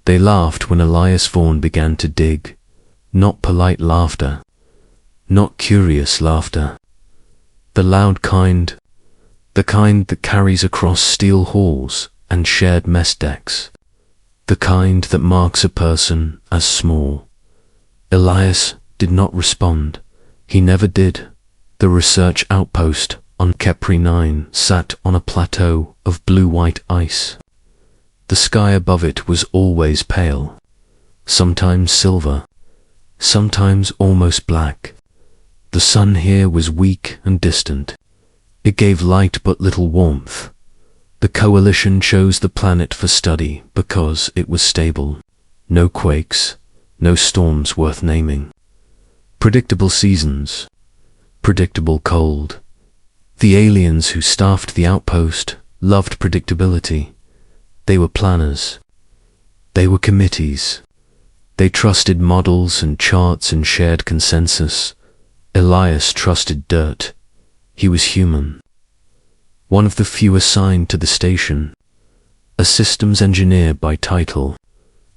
They laughed when Elias Vaughan began to dig. Not polite laughter. Not curious laughter. The loud kind. The kind that carries across steel halls and shared mess decks. The kind that marks a person as small. Elias did not respond. He never did. The research outpost on Kepri 9 sat on a plateau of blue-white ice. The sky above it was always pale, sometimes silver, sometimes almost black. The sun here was weak and distant. It gave light but little warmth. The coalition chose the planet for study because it was stable. No quakes, no storms worth naming. Predictable seasons, predictable cold. The aliens who staffed the outpost loved predictability. They were planners. They were committees. They trusted models and charts and shared consensus. Elias trusted dirt. He was human. One of the few assigned to the station. A systems engineer by title.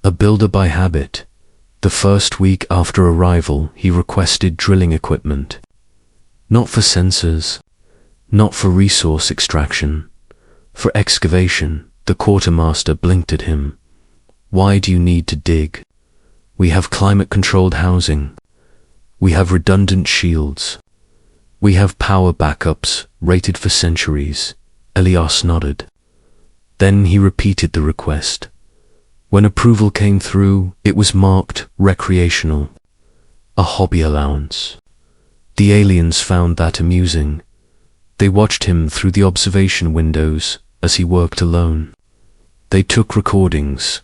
A builder by habit. The first week after arrival, he requested drilling equipment. Not for sensors. Not for resource extraction. For excavation. The quartermaster blinked at him. Why do you need to dig? We have climate-controlled housing. We have redundant shields. We have power backups rated for centuries. Elias nodded. Then he repeated the request. When approval came through, it was marked recreational. A hobby allowance. The aliens found that amusing. They watched him through the observation windows as he worked alone. They took recordings.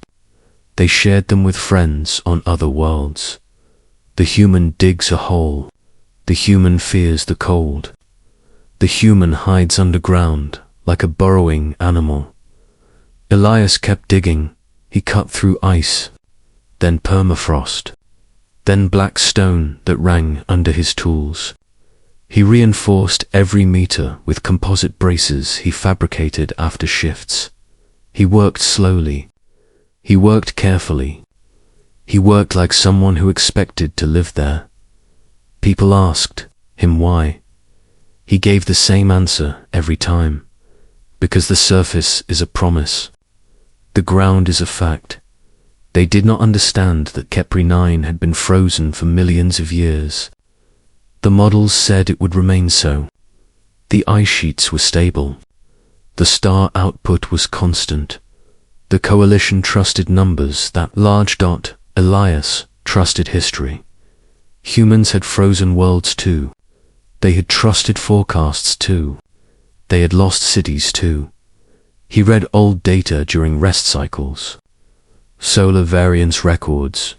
They shared them with friends on other worlds. The human digs a hole. The human fears the cold. The human hides underground like a burrowing animal. Elias kept digging. He cut through ice, then permafrost, then black stone that rang under his tools. He reinforced every meter with composite braces he fabricated after shifts. He worked slowly. He worked carefully. He worked like someone who expected to live there. People asked him why. He gave the same answer every time. Because the surface is a promise. The ground is a fact. They did not understand that Kepri 9 had been frozen for millions of years. The models said it would remain so. The ice sheets were stable. The star output was constant. The coalition trusted numbers, that large dot. Elias trusted history. Humans had frozen worlds too. They had trusted forecasts too. They had lost cities too. He read old data during rest cycles. Solar variance records.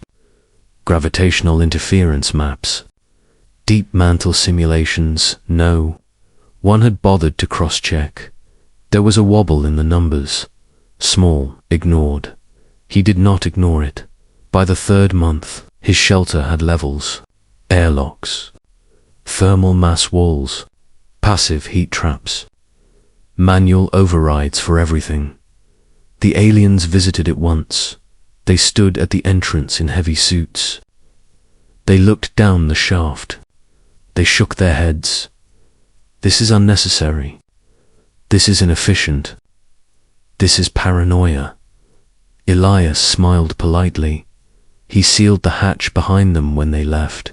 Gravitational interference maps. Deep mantle simulations. No one had bothered to cross-check. There was a wobble in the numbers. Small, ignored. He did not ignore it. By the third month, his shelter had levels, airlocks, thermal mass walls, passive heat traps, manual overrides for everything. The aliens visited it once. They stood at the entrance in heavy suits. They looked down the shaft. They shook their heads. This is unnecessary. This is inefficient. This is paranoia. Elias smiled politely. He sealed the hatch behind them when they left.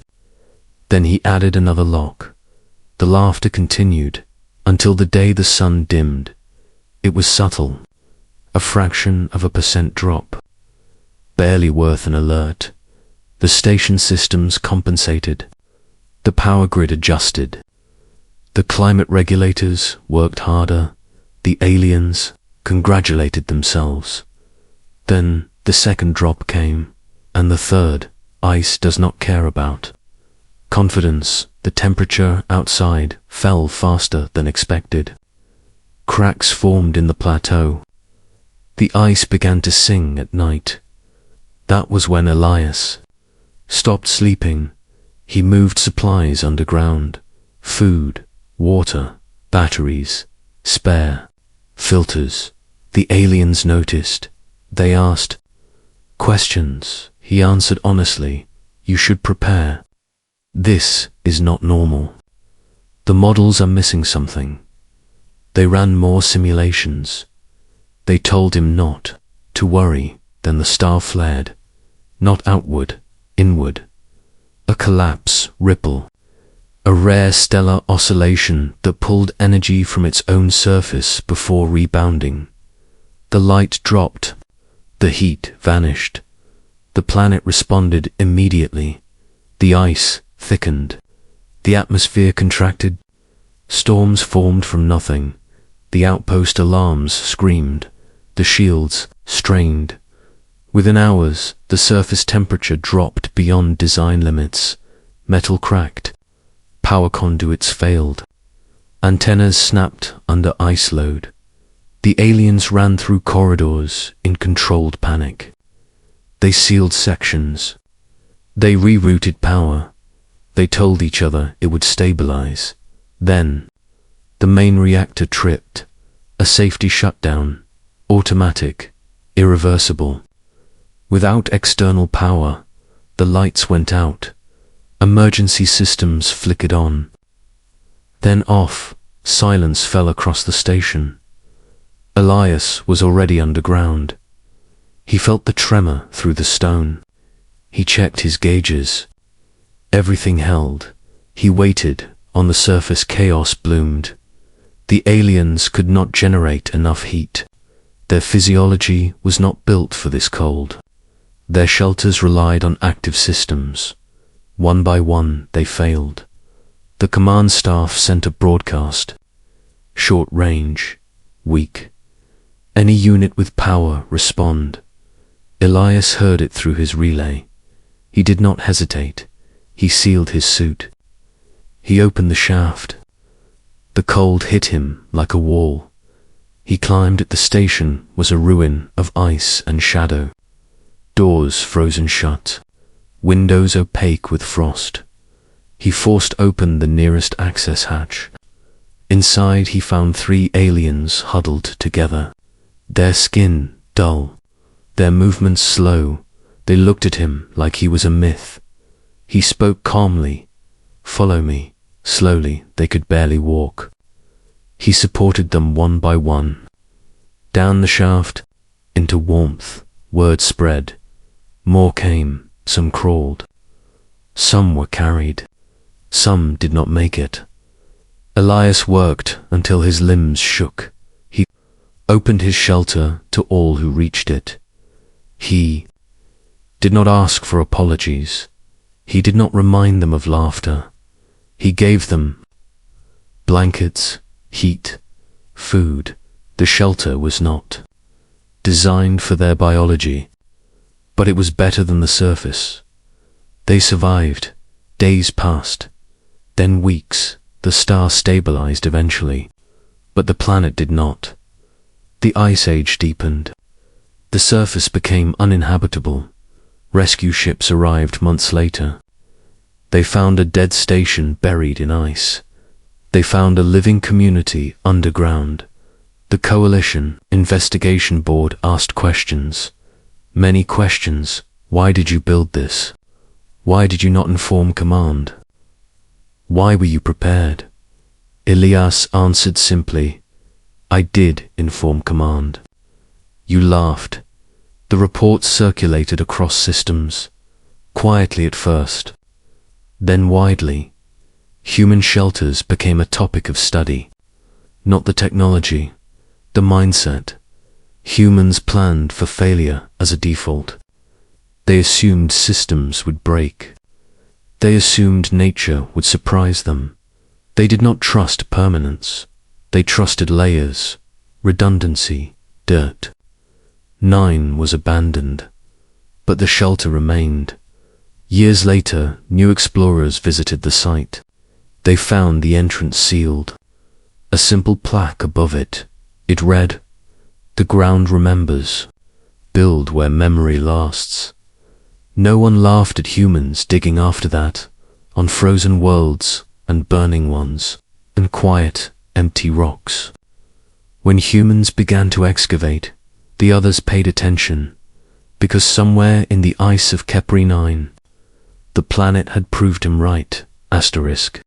Then he added another lock. The laughter continued until the day the sun dimmed. It was subtle, a fraction of a % drop. Barely worth an alert. The station systems compensated. The power grid adjusted. The climate regulators worked harder. The aliens congratulated themselves. Then the second drop came, and the third. Ice does not care about. Confidence. The temperature outside fell faster than expected. Cracks formed in the plateau. The ice began to sing at night. That was when Elias stopped sleeping. He moved supplies underground. Food, water, batteries, spare, filters. The aliens noticed. They asked, Questions, he answered honestly. You should prepare. This is not normal. The models are missing something. They ran more simulations. They told him not to worry. Then the star flared. Not outward, inward. A collapse, ripple. A rare stellar oscillation that pulled energy from its own surface before rebounding. The light dropped. The heat vanished. The planet responded immediately. The ice thickened. The atmosphere contracted. Storms formed from nothing. The outpost alarms screamed. The shields strained. Within hours, the surface temperature dropped beyond design limits. Metal cracked. Power conduits failed. Antennas snapped under ice load. The aliens ran through corridors in controlled panic. They sealed sections. They rerouted power. They told each other it would stabilize. Then, the main reactor tripped. A safety shutdown. Automatic. Irreversible. Without external power, the lights went out. Emergency systems flickered on. Then off, silence fell across the station. Elias was already underground. He felt the tremor through the stone. He checked his gauges. Everything held. He waited. On the surface chaos bloomed. The aliens could not generate enough heat. Their physiology was not built for this cold. Their shelters relied on active systems. One by one, they failed. The command staff sent a broadcast. Short range. Weak. Any unit with power, respond. Elias heard it through his relay. He did not hesitate. He sealed his suit. He opened the shaft. The cold hit him like a wall. He climbed. At the station was a ruin of ice and shadow. Doors frozen shut. Windows opaque with frost. He forced open the nearest access hatch. Inside he found 3 aliens huddled together. Their skin dull. Their movements slow. They looked at him like he was a myth. He spoke calmly. Follow me. Slowly, they could barely walk. He supported them one by one. Down the shaft, into warmth. Word spread. More came. Some crawled. Some were carried. Some did not make it. Elias worked until his limbs shook. He opened his shelter to all who reached it. He did not ask for apologies. He did not remind them of laughter. He gave them blankets, heat, food. The shelter was not designed for their biology, but it was better than the surface. They survived. Days passed, then weeks. The star stabilized eventually, but the planet did not. The ice age deepened. The surface became uninhabitable. Rescue ships arrived months later. They found a dead station buried in ice. They found a living community underground. The Coalition Investigation Board asked questions. Many questions. Why did you build this? Why did you not inform command? Why were you prepared? Elias answered simply, I did inform command. You laughed. The reports circulated across systems, quietly at first, then widely. Human shelters became a topic of study. Not the technology, the mindset. Humans planned for failure as a default. They assumed systems would break. They assumed nature would surprise them. They did not trust permanence. They trusted layers, redundancy, dirt. 9 was abandoned, but the shelter remained. Years later, new explorers visited the site. They found the entrance sealed. A simple plaque above it. It read, The ground remembers. Build where memory lasts. No one laughed at humans digging after that, on frozen worlds and burning ones, and quiet, empty rocks. When humans began to excavate, the others paid attention. because somewhere in the ice of Kepri 9, the planet had proved him right. Asterisk.